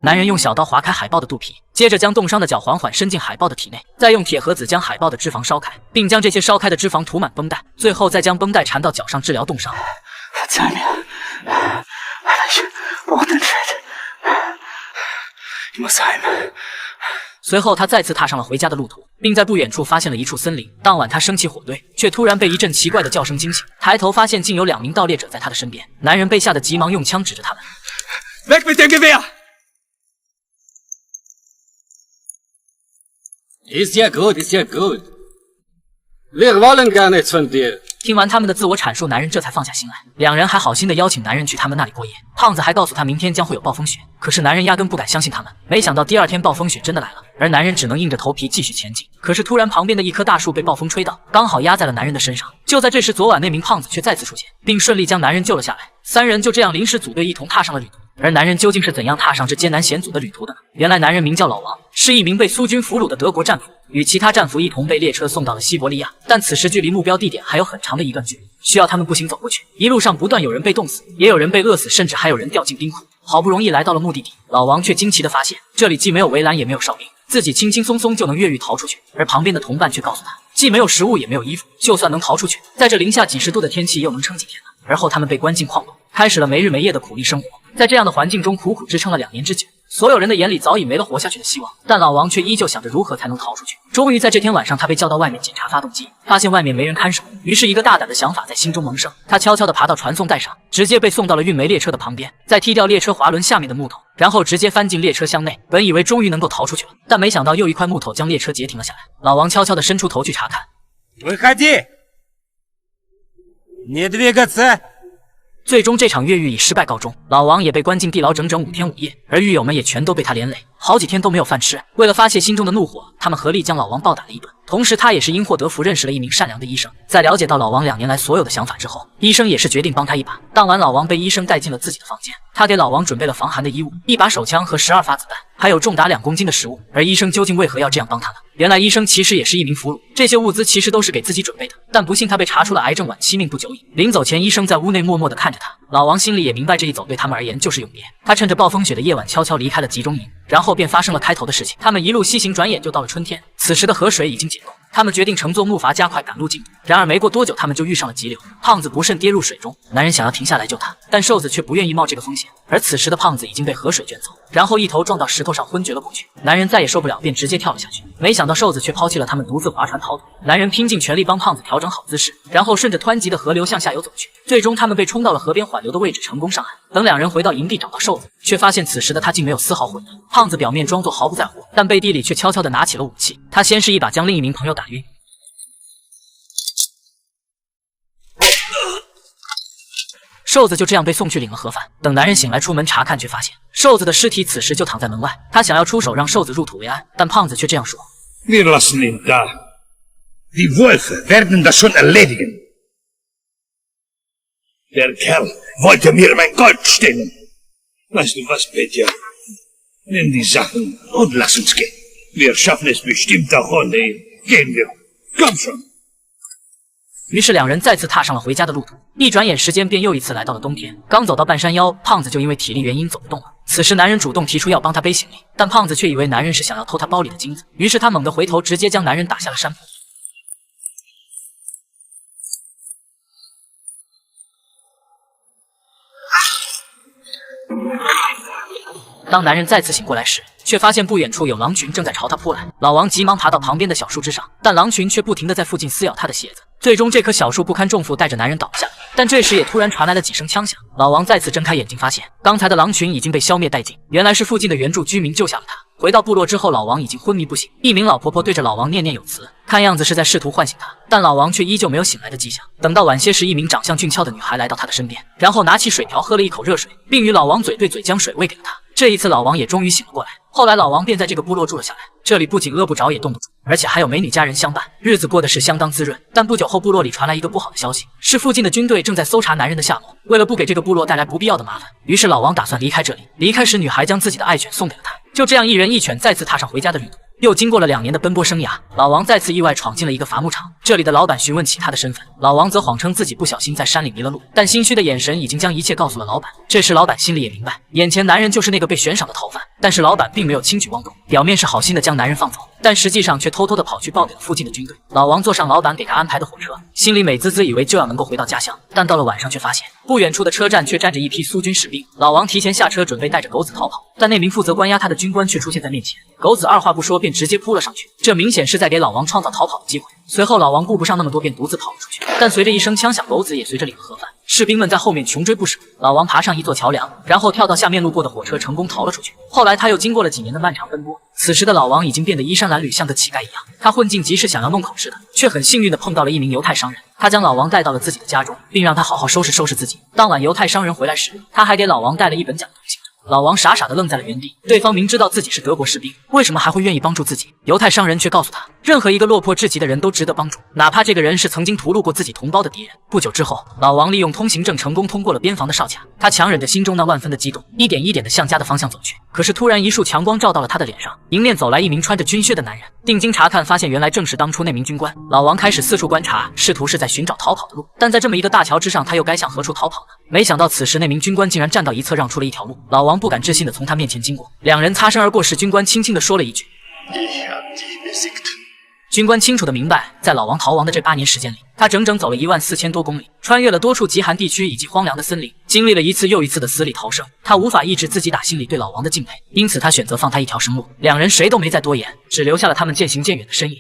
男人用小刀划开海豹的肚皮，接着将冻伤的脚缓缓伸进海豹的体内，再用铁盒子将海豹的脂肪烧开，并将这些烧开的脂肪涂满绷带，最后再将绷带缠到脚上治疗冻伤。随后，他再次踏上了回家的路途，并在不远处发现了一处森林。当晚，他升起火堆，却突然被一阵奇怪的叫声惊醒。抬头发现竟有2名盗猎者在他的身边。男人被吓得急忙用枪指着他们。Weg mit dem Gewehr! Ist ja gut, ist ja gut. Wir wollen gar nichts von dir. 听完他们的自我阐述，男人这才放下心来。2人还好心的邀请男人去他们那里过夜。胖子还告诉他明天将会有暴风雪，可是男人压根不敢相信他们。没想到第2天暴风雪真的来了，而男人只能硬着头皮继续前进。可是突然旁边的一棵大树被暴风吹倒，刚好压在了男人的身上。就在这时，昨晚那名胖子却再次出现，并顺利将男人救了下来。3人就这样临时组队，一同踏上了旅途。而男人究竟是怎样踏上这艰难险阻的旅途的呢？原来男人名叫老王，是一名被苏军俘虏的德国战俘，与其他战俘一同被列车送到了西伯利亚，但此时距离目标地点还有很长的一段距离，需要他们步行走过去。一路上不断有人被冻死，也有人被饿死，甚至还有人掉进冰窟。好不容易来到了目的地，老王却惊奇地发现，这里既没有围栏，也没有哨兵，自己轻轻松松就能越狱逃出去。而旁边的同伴却告诉他，既没有食物，也没有衣服，就算能逃出去，在这零下几10度的天气又能撑几天呢？而后他们被关进矿洞，开始了没日没夜的苦力生活。在这样的环境中苦苦支撑了2年之久，所有人的眼里早已没了活下去的希望，但老王却依旧想着如何才能逃出去。终于在这天晚上，他被叫到外面检查发动机，发现外面没人看守，于是一个大胆的想法在心中萌生。他悄悄地爬到传送带上，直接被送到了运煤列车的旁边，再踢掉列车滑轮下面的木头，然后直接翻进列车厢内。本以为终于能够逃出去了，但没想到又一块木头将列车截停了下来。老王悄悄地伸出头去查看。Выходи! Не двигаться! 最终这场越狱以失败告终，老王也被关进地牢整整5天5夜，而狱友们也全都被他连累，好几天都没有饭吃。为了发泄心中的怒火，他们合力将老王暴打了一顿。同时他也是因祸得福，认识了一名善良的医生。在了解到老王2年来所有的想法之后，医生也是决定帮他一把。当晚老王被医生带进了自己的房间，他给老王准备了防寒的衣物、1把手枪和12发子弹，还有重达2公斤的食物。而医生究竟为何要这样帮他呢？原来医生其实也是一名俘虏，这些物资其实都是给自己准备的，但不幸他被查出了癌症晚期，命不久矣。临走前，医生在屋内默默地看着他。老王心里也明白，这一走对他们而言就是永别。他趁着暴风雪的夜晚悄悄离开了集中营，然后便发生了开头的事情。他们一路西行，转眼就到了春天。此时的河水已经解冻，他们决定乘坐木筏加快赶路进度。然而没过多久，他们就遇上了急流，胖子不慎跌入水中。男人想要停下来救他，但瘦子却不愿意冒这个风险。而此时的胖子已经被河水卷走，然后一头撞到石头上昏厥了过去。男人再也受不了，便直接跳了下去。没想到瘦子却抛弃了他们，独自划船逃走。男人拼尽全力帮胖子调整好姿势，然后顺着湍急的河流向下游走去。最终他们被冲到了河边缓流的位置，成功上岸。等2人回到营地找到瘦子，却发现此时的他竟没有丝毫悔意。胖子表面装作毫不在乎，但背地里却悄悄地拿起了武器。他先是一把将另一名朋友打晕，瘦子就这样被送去领了盒饭。等男人醒来出门查看，却发现瘦子的尸体此时就躺在门外。他想要出手让瘦子入土为安，但胖子却这样说 Wir lassen ihn da. Die Wölfe werden das schon erledigen. Der Kerl wollte mir mein Gold stehlen. Weißt du was, Petja? Nimm die Sachen und lass uns gehen. Wir schaffen es bestimmt auch ohne ihn. Gehen wir. Komm schon. 于是2人再次踏上了回家的路途。一转眼时间便又一次来到了冬天。刚走到半山腰，胖子就因为体力原因走不动了。此时男人主动提出要帮他背行李，但胖子却以为男人是想要偷他包里的金子，于是他猛地回头，直接将男人打下了山坡。当男人再次醒过来时，却发现不远处有狼群正在朝他扑来。老王急忙爬到旁边的小树之上，但狼群却不停地在附近撕咬他的鞋子。最终这棵小树不堪重负，带着男人倒下。但这时也突然传来了几声枪响。老王再次睁开眼睛，发现刚才的狼群已经被消灭殆尽。原来是附近的原住居民救下了他。回到部落之后，老王已经昏迷不醒。一名老婆婆对着老王念念有词，看样子是在试图唤醒他，但老王却依旧没有醒来的迹象。等到晚些时，一名长相俊俏的女孩来到他的身边，然后拿起水瓢喝了一口热水，并与老王嘴对嘴，将水喂给了他。这一次老王也终于醒了过来。后来老王便在这个部落住了下来，这里不仅饿不着也冻不住，而且还有美女佳人相伴，日子过得是相当滋润。但不久后，部落里传来一个不好的消息，是附近的军队正在搜查男人的下落。为了不给这个部落带来不必要的麻烦，于是老王打算离开这里。离开时，女孩将自己的爱犬送给了他。就这样，一人一犬再次踏上回家的旅途。又经过了2年的奔波生涯，老王再次意外闯进了一个伐木场。这里的老板询问起他的身份，老王则谎称自己不小心在山里迷了路，但心虚的眼神已经将一切告诉了老板。这时老板心里也明白，眼前男人就是那个被悬赏的逃犯，但是老板并没有轻举妄动，表面是好心的将男人放走，但实际上却偷偷的跑去报给了附近的军队。老王坐上老板给他安排的火车，心里美滋滋，以为就要能够回到家乡，但到了晚上却发现不远处的车站却站着一批苏军士兵。老王提前下车，准备带着狗子逃跑，但那名负责关押他的军官却出现在面前。狗子二话不说便直接扑了上去，这明显是在给老王创造逃跑的机会。随后老王顾不上那么多，便独自跑了出去。但随着一声枪响，狗子也随着领了盒饭，士兵们在后面穷追不舍。老王爬上一座桥梁，然后跳到下面路过的火车，成功逃了出去。后来他又经过了几年的漫长奔波，此时的老王已经变得衣衫褴褛，像个乞丐一样。他混进集市想要弄口吃的，却很幸运的碰到了一名犹太商人。他将老王带到了自己的家中，并让他好好收拾收拾自己。当晚犹太商人回来时，他还给老王带了一本讲东西。老王傻傻的愣在了原地，对方明知道自己是德国士兵，为什么还会愿意帮助自己？犹太商人却告诉他，任何一个落魄至极的人都值得帮助，哪怕这个人是曾经屠戮过自己同胞的敌人。不久之后，老王利用通行证成功通过了边防的哨卡，他强忍着心中那万分的激动，一点一点的向家的方向走去。可是突然一束强光照到了他的脸上，迎面走来一名穿着军靴的男人，定睛查看，发现原来正是当初那名军官。老王开始四处观察，试图是在寻找逃跑的路，但在这么一个大桥之上，他又该向何处逃跑呢？没想到此时那名军官竟然站到一侧，让出了一条路。老王不敢置信的从他面前经过，两人擦身而过时，军官轻轻的说了一句，军官清楚的明白，在老王逃亡的这8年时间里，他整整走了14000多公里，穿越了多处极寒地区以及荒凉的森林，经历了一次又一次的死里逃生。他无法抑制自己打心里对老王的敬佩，因此他选择放他一条生路。两人谁都没再多言，只留下了他们渐行渐远的身影。